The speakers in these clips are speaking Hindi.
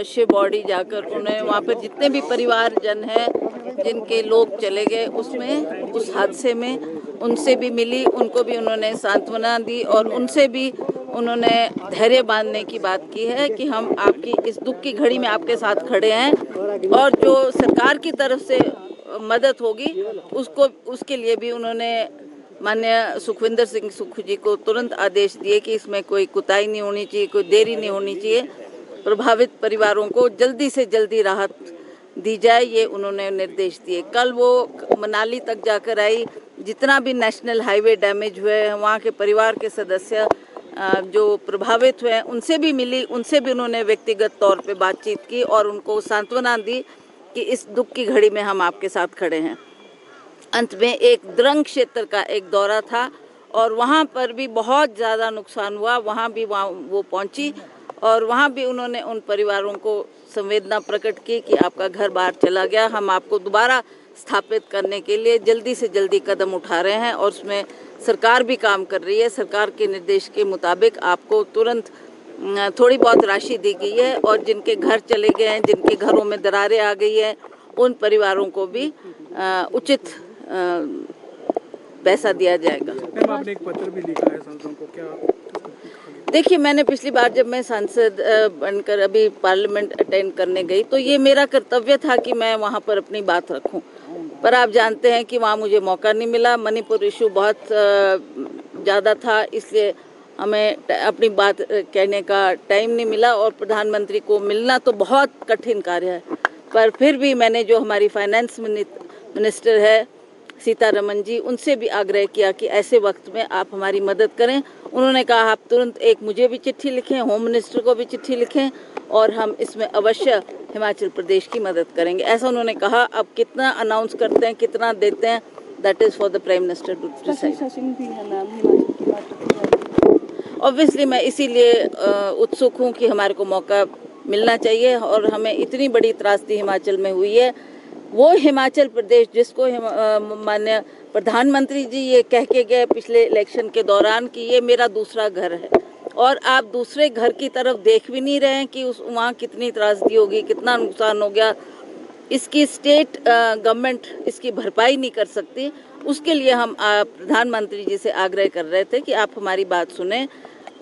शिव बॉडी जाकर उन्हें वहाँ पर जितने भी परिवारजन हैं जिनके लोग चले गए उसमें उस हादसे में उनसे भी मिली, उनको भी उन्होंने सांत्वना दी और उनसे भी उन्होंने धैर्य बांधने की बात की है कि हम आपकी इस दुख की घड़ी में आपके साथ खड़े हैं और जो सरकार की तरफ से मदद होगी उसके लिए भी उन्होंने माननीय सुखविंदर सिंह सुक्खू जी को तुरंत आदेश दिए कि इसमें कोई कुताही नहीं होनी चाहिए, कोई देरी नहीं होनी चाहिए, प्रभावित परिवारों को जल्दी से जल्दी राहत दी जाए, ये उन्होंने निर्देश दिए। कल वो मनाली तक जाकर आई, जितना भी नेशनल हाईवे डैमेज हुए हैं वहाँ के परिवार के सदस्य जो प्रभावित हुए हैं उनसे भी मिली, उनसे भी उन्होंने व्यक्तिगत तौर पे बातचीत की और उनको सांत्वना दी कि इस दुख की घड़ी में हम आपके साथ खड़े हैं। अंत में एक द्रंग क्षेत्र का एक दौरा था और वहाँ पर भी बहुत ज़्यादा नुकसान हुआ, वहाँ वो पहुँची और वहाँ भी उन्होंने उन परिवारों को संवेदना प्रकट की कि आपका घर बाहर चला गया, हम आपको दोबारा स्थापित करने के लिए जल्दी से जल्दी कदम उठा रहे हैं और उसमें सरकार भी काम कर रही है। सरकार के निर्देश के मुताबिक आपको तुरंत थोड़ी बहुत राशि दी गई है और जिनके घर चले गए हैं, जिनके घरों में दरारें आ गई हैं, उन परिवारों को भी उचित पैसा दिया जाएगा। मैम, आपने एक पत्र भी लिखा है सांसदों को, क्या? देखिए, मैंने पिछली बार जब मैं सांसद बनकर अभी पार्लियामेंट अटेंड करने गई तो ये मेरा कर्तव्य था कि मैं वहाँ पर अपनी बात रखूं, पर आप जानते हैं कि वहाँ मुझे मौका नहीं मिला। मणिपुर इशू बहुत ज़्यादा था, इसलिए हमें अपनी बात कहने का टाइम नहीं मिला और प्रधानमंत्री को मिलना तो बहुत कठिन कार्य है। पर फिर भी मैंने जो हमारी फाइनेंस मिनिस्टर है सीतारमन जी, उनसे भी आग्रह किया कि ऐसे वक्त में आप हमारी मदद करें। उन्होंने कहा आप तुरंत एक मुझे भी चिट्ठी लिखें, होम मिनिस्टर को भी चिट्ठी लिखें और हम इसमें अवश्य हिमाचल प्रदेश की मदद करेंगे, ऐसा उन्होंने कहा। अब कितना अनाउंस करते हैं, कितना देते हैं, that is for the prime minister to decide. Obviously मैं इसीलिए उत्सुक हूँ कि हमारे को मौका मिलना चाहिए और हमें इतनी बड़ी त्रासदी हिमाचल में हुई है, वो हिमाचल प्रदेश जिसको माननीय प्रधानमंत्री जी ये कह के गए पिछले इलेक्शन के दौरान कि ये मेरा दूसरा घर है, और आप दूसरे घर की तरफ देख भी नहीं रहे हैं कि वहाँ कितनी त्रासदी होगी, कितना नुकसान हो गया। इसकी स्टेट गवर्नमेंट इसकी भरपाई नहीं कर सकती। उसके लिए हम प्रधानमंत्री जी से आग्रह कर रहे थे कि आप हमारी बात सुने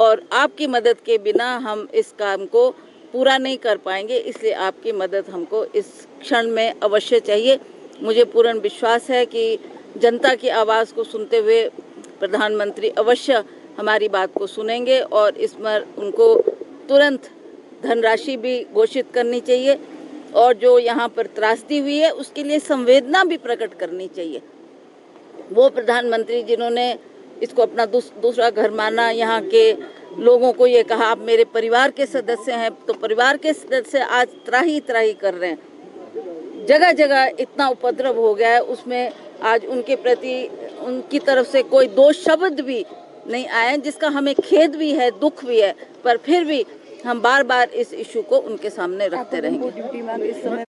और आपकी मदद के बिना हम इस काम को पूरा नहीं कर पाएंगे, इसलिए आपकी मदद हमको इस क्षण में अवश्य चाहिए। मुझे पूर्ण विश्वास है कि जनता की आवाज़ को सुनते हुए प्रधानमंत्री अवश्य हमारी बात को सुनेंगे और इसमें उनको तुरंत धनराशि भी घोषित करनी चाहिए और जो यहाँ पर त्रासदी हुई है उसके लिए संवेदना भी प्रकट करनी चाहिए। वो प्रधानमंत्री जिन्होंने इसको अपना दूसरा घर माना, यहाँ के लोगों को ये कहा आप मेरे परिवार के सदस्य हैं, तो परिवार के सदस्य आज त्राही त्राही कर रहे हैं। जगह जगह इतना उपद्रव हो गया है, उसमें आज उनके प्रति उनकी तरफ से कोई दो शब्द भी नहीं आए, जिसका हमें खेद भी है, दुख भी है, पर फिर भी हम बार बार इस इशू को उनके सामने रखते रहेंगे।